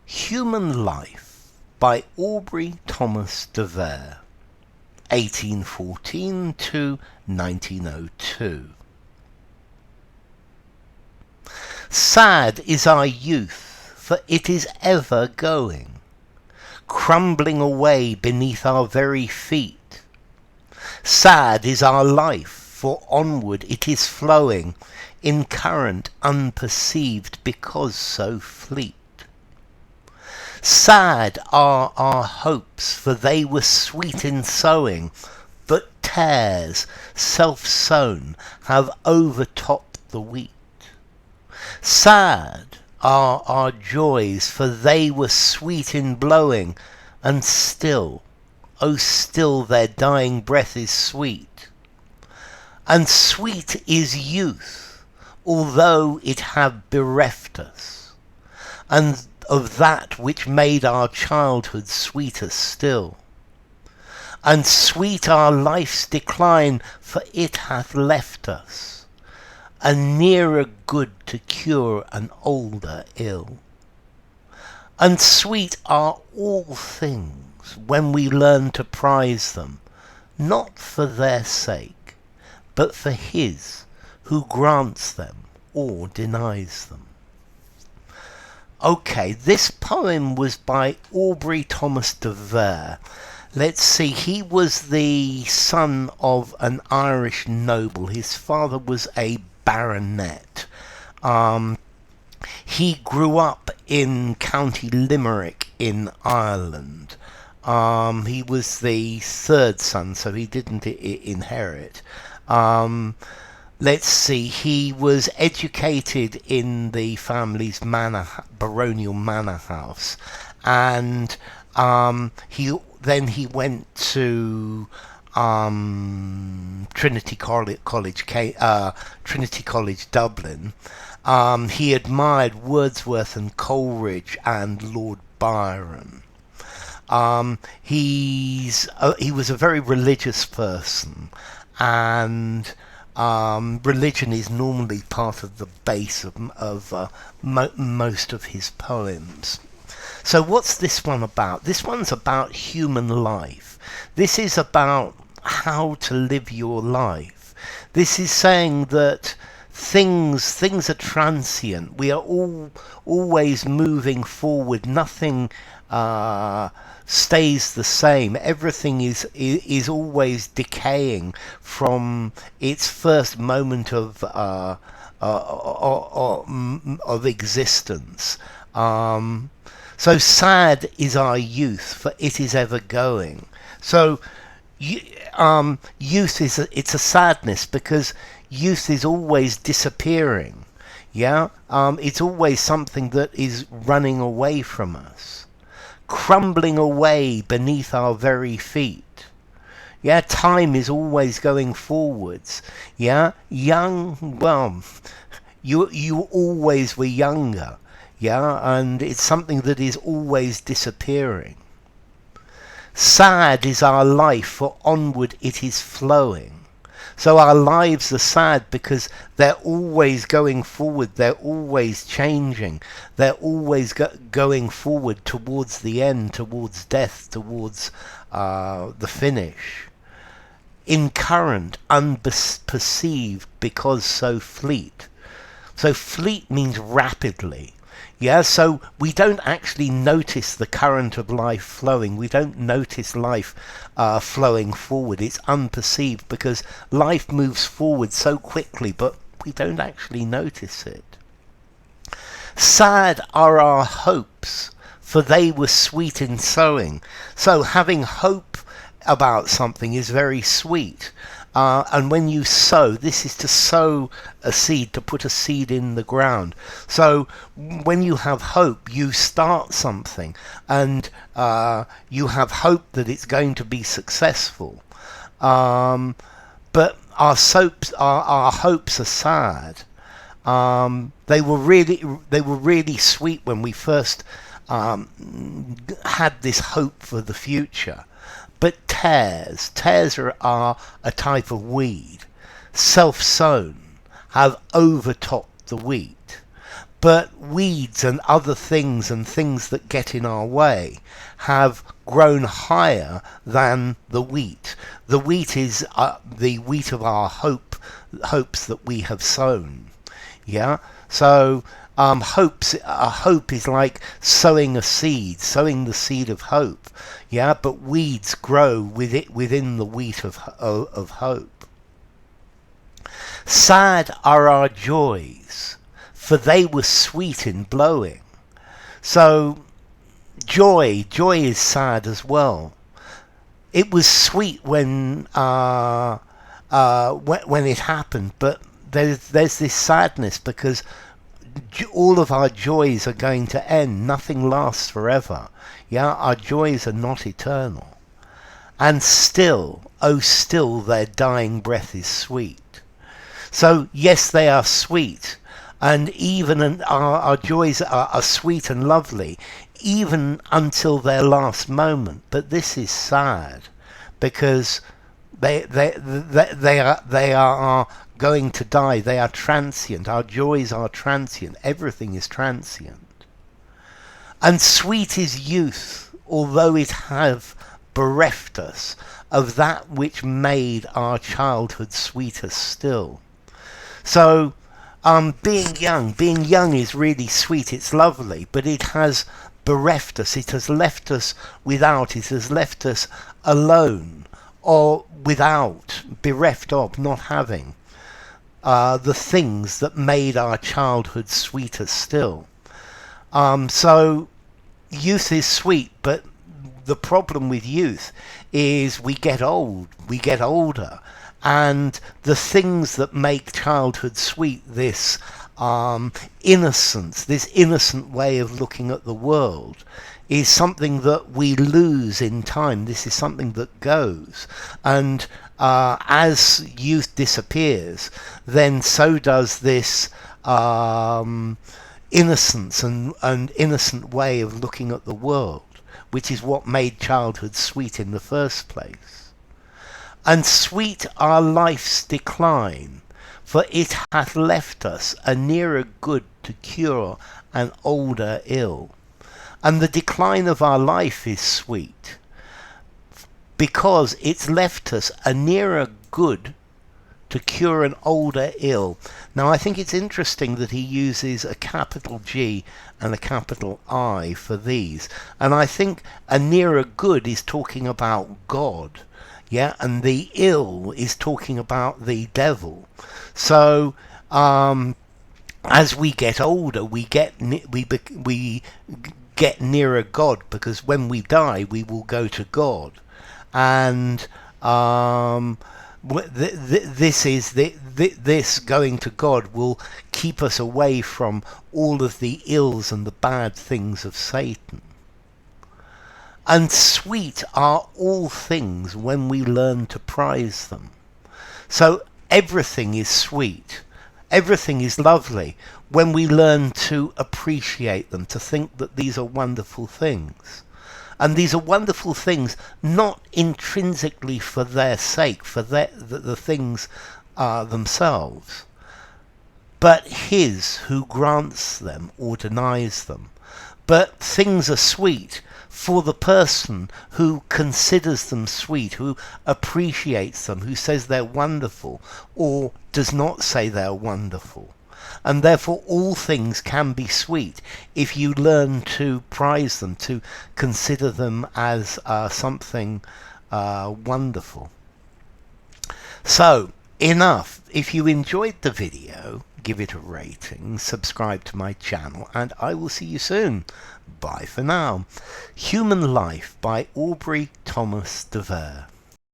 Human Life by Aubrey Thomas de Vere, 1814 to 1902. Sad is our youth, for it is ever going, crumbling away beneath our very feet. Sad is our life, for onward it is flowing, in current unperceived because so fleet. Sad are our hopes, for they were sweet in sowing, but tares, self-sown, have overtopped the wheat. Sad are our joys, for they were sweet in blowing, and still, oh still their dying breath is sweet. And sweet is youth, although it have bereft us, and of that which made our childhood sweeter still. And sweet our life's decline, for it hath left us a nearer good to cure an older ill. And sweet are all things when we learn to prize them, not for their sake, but for his who grants them or denies them. Okay, this poem was by Aubrey Thomas de Vere. Let's see, he was the son of an Irish noble. His father was a baronet. He grew up in County Limerick in Ireland. He was the third son, so he didn't inherit. Let's see, he was educated in the family's baronial manor house, and he went to Trinity College, Dublin. He admired Wordsworth and Coleridge and Lord Byron. He was a very religious person, and religion is normally part of the base of most of his poems. So what's this one about? This one's about human life. This is about how to live your life. This is saying that things are transient. We are always moving forward. Nothing stays the same. Everything is always decaying from its first moment of existence. So sad is our youth, for it is ever going. So youth it's a sadness, because youth is always disappearing. Yeah, it's always something that is running away from us, crumbling away beneath our very feet. Yeah, time is always going forwards. Yeah, young, well, you always were younger. Yeah, and it's something that is always disappearing. Sad is our life, for onward it is flowing. So our lives are sad because they're always going forward, they're always changing, they're always going forward towards the end, towards death, towards the finish. In current, unperceived because so fleet. So fleet means rapidly. Yeah, so we don't actually notice the current of life flowing. We don't notice life flowing forward. It's unperceived because life moves forward so quickly, but we don't actually notice it. Sad are our hopes, for they were sweet in sowing. So having hope about something is very sweet. And when you sow, this is to sow a seed, to put a seed in the ground. So when you have hope, you start something, and you have hope that it's going to be successful. But our hopes are sad. They were really sweet when we first had this hope for the future. But tares are a type of weed, self-sown, have overtopped the wheat. But weeds and other things and things that get in our way have grown higher than the wheat. The wheat is the wheat of our hopes that we have sown. Yeah. So hope is like sowing a seed, sowing the seed of hope. Yeah. But weeds grow within the wheat of hope. Sad are our joys, for they were sweet in blowing. So joy is sad as well. It was sweet when it happened, but there's this sadness because all of our joys are going to end. Nothing lasts forever. Yeah, our joys are not eternal. And still, oh still, their dying breath is sweet. So yes, they are sweet. And even our joys are sweet and lovely, even until their last moment. But this is sad, because they are going to die. They are transient. Our joys are transient. Everything is transient. And sweet is youth, although it have bereft us of that which made our childhood sweeter still. So being young is really sweet, it's lovely, but it has bereft us, it has left us without, it has left us alone, or without, bereft of, not having the things that made our childhood sweeter still. So youth is sweet, but the problem with youth is we get old, we get older, and the things that make childhood sweet, this innocence, this innocent way of looking at the world, is something that we lose in time. This is something that goes. And as youth disappears, then so does this innocence and innocent way of looking at the world, which is what made childhood sweet in the first place. And sweet our life's decline, for it hath left us a nearer good to cure an older ill. And the decline of our life is sweet, because it's left us a nearer good to cure an older ill. Now I think it's interesting that he uses a capital G and a capital I for these. And I think a nearer good is talking about God. Yeah, and the ill is talking about the devil. So as we get older, we get nearer God, because when we die, we will go to God, and this going to God will keep us away from all of the ills and the bad things of Satan. And sweet are all things when we learn to prize them. So everything is sweet. Everything is lovely when we learn to appreciate them, to think that these are wonderful things. And these are wonderful things not intrinsically for their sake, for the things themselves, but His who grants them or denies them. But things are sweet for the person who considers them sweet, who appreciates them, who says they're wonderful, or does not say they're wonderful. And therefore all things can be sweet if you learn to prize them, to consider them as something wonderful. So, enough. If you enjoyed the video, give it a rating, subscribe to my channel, and I will see you soon. Bye for now. Human Life by Aubrey Thomas de Vere.